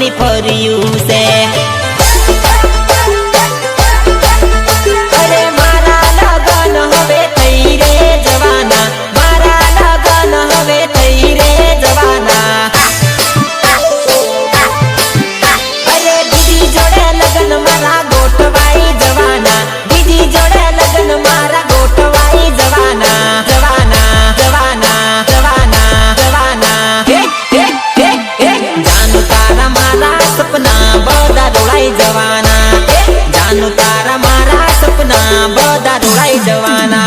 पानी फर्यु से। अरे मारा लगन हवे थई रे जवाना, मारा लगन हवे थई रे जवाना। अरे दीदी जोड़े लगन मारा गोठवाई जवाना, दीदी जोड़े लगन मारा गोठवाई जवाना। जवाना जवाना जवाना जवाना हे हे हे हे जानू तारा मारा सपना बड़ा रोड़ाई जवाना, जानू तारा मारा सपना बड़ा रोड़ाई जवाना।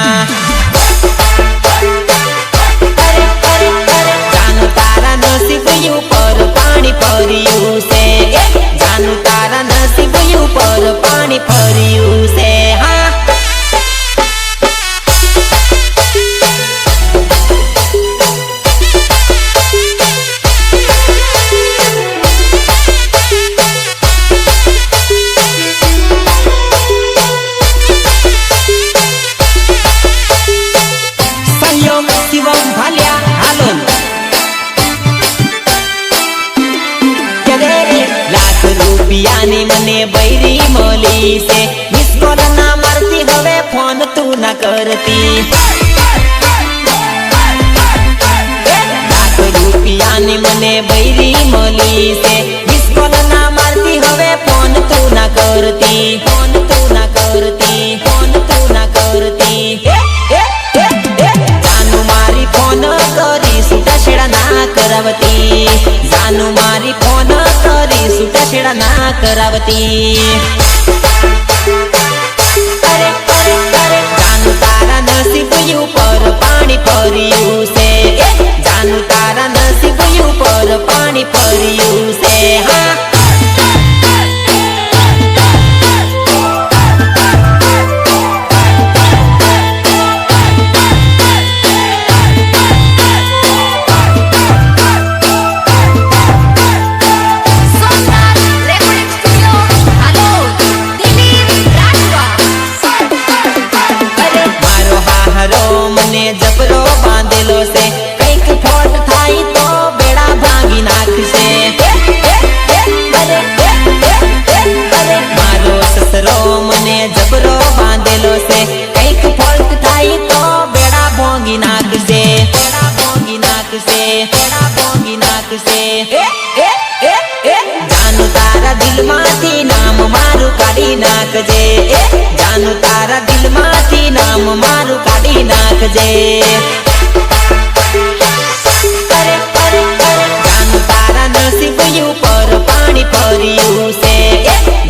अरे अरे अरे जानू तारा नसीब ऊपर पानी फर्यु से, जानू तारा नसीब ऊपर पानी फर्यु से। हाँ शिवम भालिया हालोल लाख रुपिया ने मने बैरी मोली से, मिस कॉल ना मारती हवे फोन तू ना करती। लाख रुपिया ने मने बैरी मोली से, मिस कॉल ना मारती हवे फोन तू ना करती। फोन तू ना करती, फोन तू ना करती। जानू मारी फोन करी सुटा छेड़ा ना करावती, जानू मारी फोन करी सुटा छेड़ा ना करावती। अरे अरे अरे जानू तारा नसीब ऊपर पानी फर्यु से, जानू तारा नसीब ऊपर पानी फर्यु से। हाँ जबरो बांधेलो से, कईक फोट थाई तो बेड़ा भांगी नाख से। अरे अरे मारो ससरो मने जबरो बांधेलो से, कईक फोट थाई तो बेड़ा भांगी नाख से। बेड़ा भांगी नाख से, बेड़ा भांगी नाख से। जानू तारा दिल माथी नाम मारू काढ़ी नाख जे, जानू तारा दिल माथी नाम मारू काढ़ी नाख जे। अरे अरे अरे जानू तारा नसीब ऊपर पानी फर्यु से,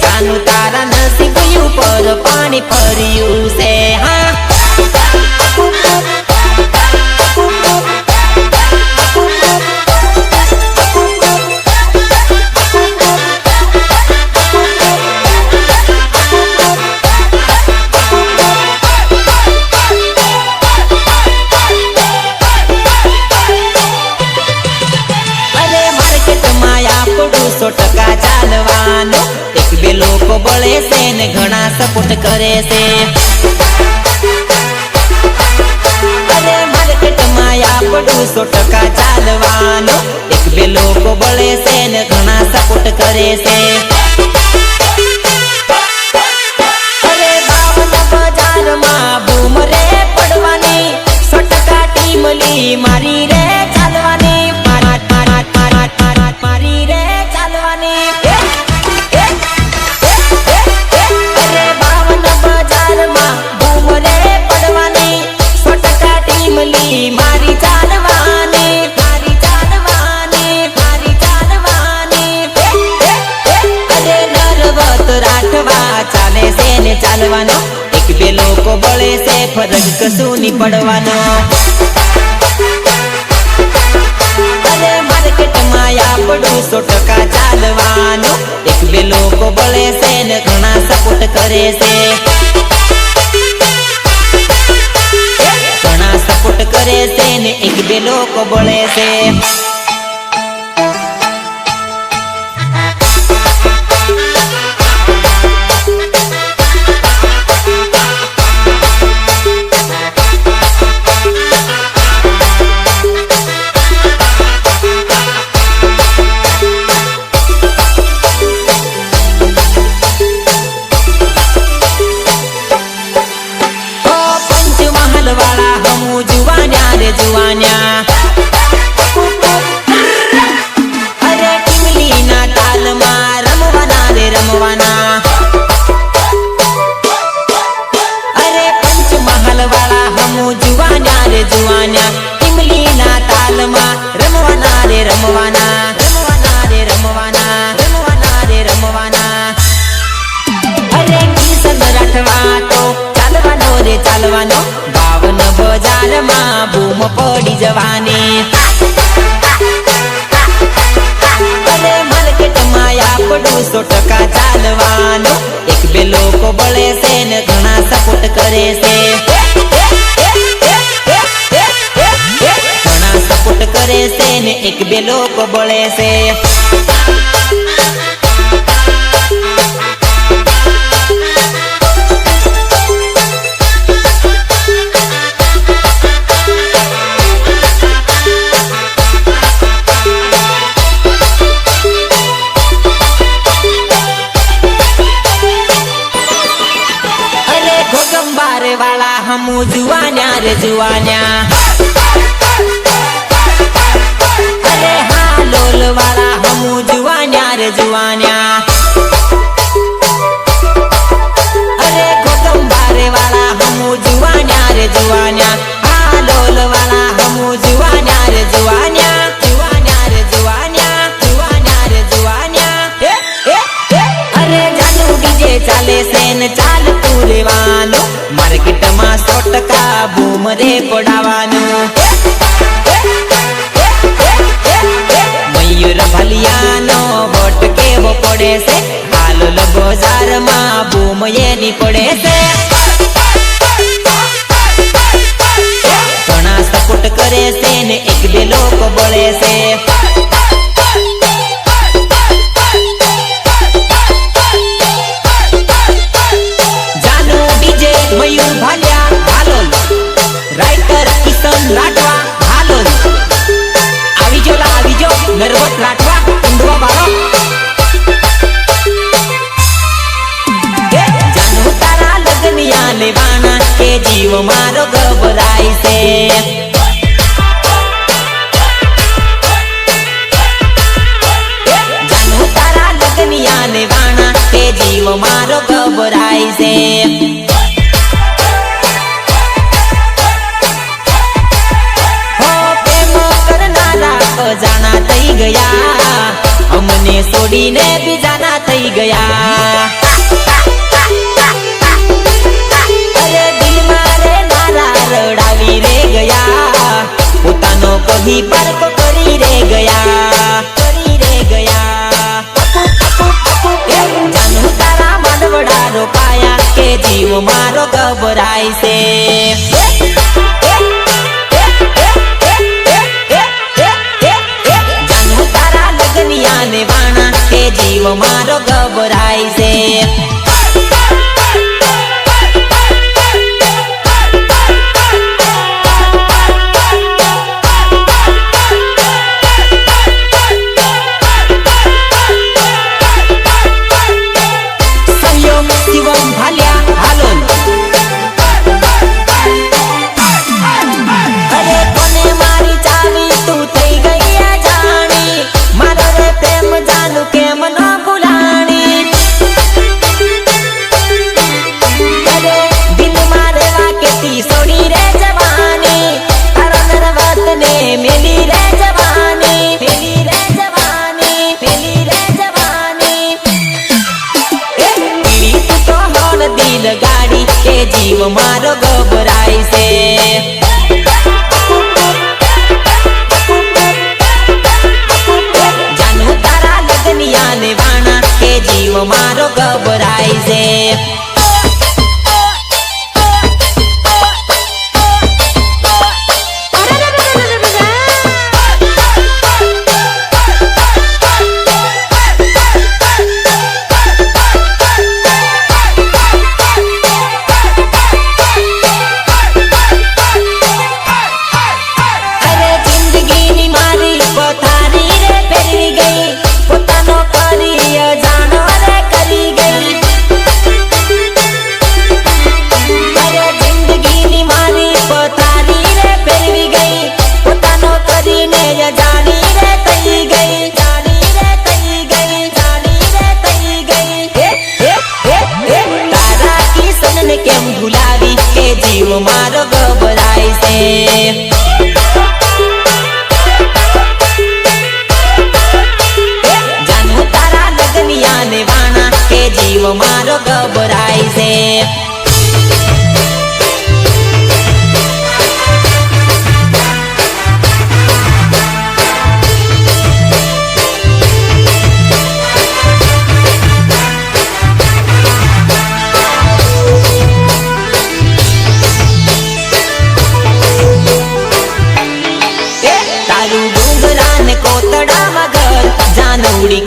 जानू तारा नसीब ऊपर पानी फर्यु से। हाँ टका चालवानो, एक बे लोग बळे से ने घणा सपोर्ट करे से। अरे मार्केट माया पड़ू 100 टका चालवानो, एक बे लोग बळे से ने घणा सपोर्ट करे से। अरे 52 बाजार में बूम रे पड़वानी, 100 टका टीमली मारी रे चालवानी। मारी रे चालवानी। अरे 52 बाजार में बूम रे पड़वानी, 100 टका टीमली मारी चालवानी। मारी चालवानी, मारी चालवानी। अरे नरवत राठवा चाले से ने चालवानो, एक बे लोग बळे से फरक कसूनी पड़वानो। अरे मार्केट माया पड़ू 100 टका चालवानो, एक बे लोग बळे से ने घणा सपोर्ट करे से। घणा सपोर्ट करे से ने एक बे लोग बळे से। બૂમ પડી જવાની અરે માર્કેટમાં આપણું 100% ચાલવાનું એક બે લોકો બળે છે ને ઘણા સપોર્ટ કરે છે ઘણા સપોર્ટ કરે છે ને એક બે લોકો બળે છે वाला हमू जुआन्या रे जुआन्या अरे हाँ लोल वाला हमू जुआन्या रे जुआन्या अरे गोगंबारे वाला हमू जुआन्या रे जुआन्या हाँ लोल वाला हमू जुआन्या रे जुआन्या जुआन्या रे जुआन्या जुआन्या रे जुआन्या अरे जानू डीजे चाले सेन चाल पूरे वालो मार्केट में 100% बूम रे पड़ावानु मयूर भलियानो वोट केवो पड़े से हाल बाजार में बूम ये नी पड़े से घना सपोर्ट करे से ने एक बे लोग बळे से मयूर भालिया भालोल राइटर किशन राठवा भालोल आवी जो नरवत राठवा कुंडवा बारो जानू तारा लगनिया लेवाना के जीव मारो घबराई से जानू तारा लगनिया लेवाना के जीव मारो घबराई से जाना थई गया हमने सोड़ी ने भी जाना थई गया अरे दिल मारे नारा रड़ावी रे गया पोतानो कभी पर को करी रे गया जानू तारा मानवड़ा रोकाया के जीव मारो घबराई से वाना के जीव मारो घबराई से सहयोग शिवम भालिया हालोल अरे कोने मारी चावी तू थई गई जानी मारो रे प्रेम जानू के मनो बुलानी अरे दिल मारे वाके ती सोड़ी रे जवानी तारा नरवत ने मिली रे जवानी मिली रे जवानी मिली रे जवानी पीड़ी तू तो होल दिल गाड़ी के जीव मारो घबराई से लेवाना के जीव मारो घबराई से अरे जिंदगी नी मारी पथारी रे फेरी गई पोतानो करी जानो रे करी गई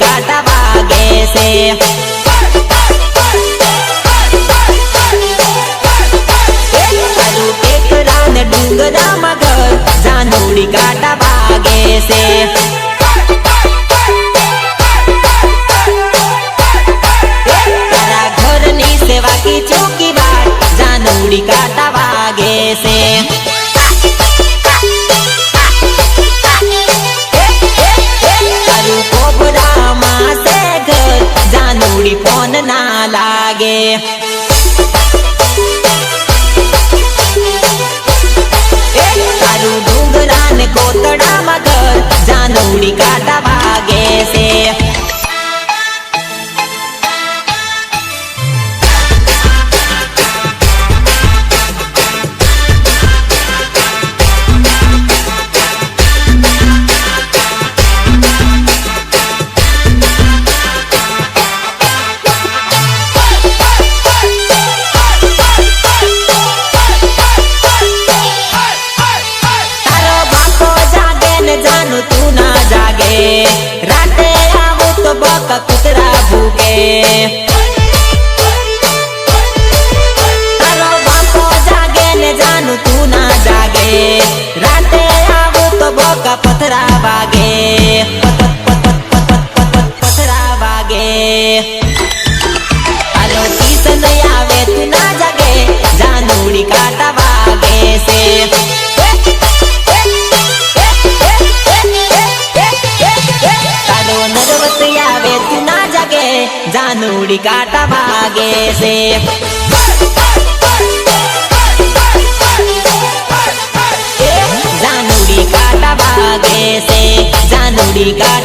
काटा वागे से डूंगरा मगर जानूड़ी काटा वागे से तारा घर नी सेवा की चौकी बाट जानूड़ी काटा वागे से तारू कोबरा मां से घर जानूड़ी फोन ना लागे डूंगरा ने कोतड़ा मगर जानूड़ी काटा वागे से राते आवो तो बका कुतरा भूखे तारो बापो जागे ने जानू तू ना जागे राते आवो तो बका पथरा वागे पथरा वागे आलो तीस नहीं आवे तू ना जागे जानूड़ी काटा वागे से जानूड़ी काटा वागे से जानूड़ी काटा वागे से जानूड़ी काटा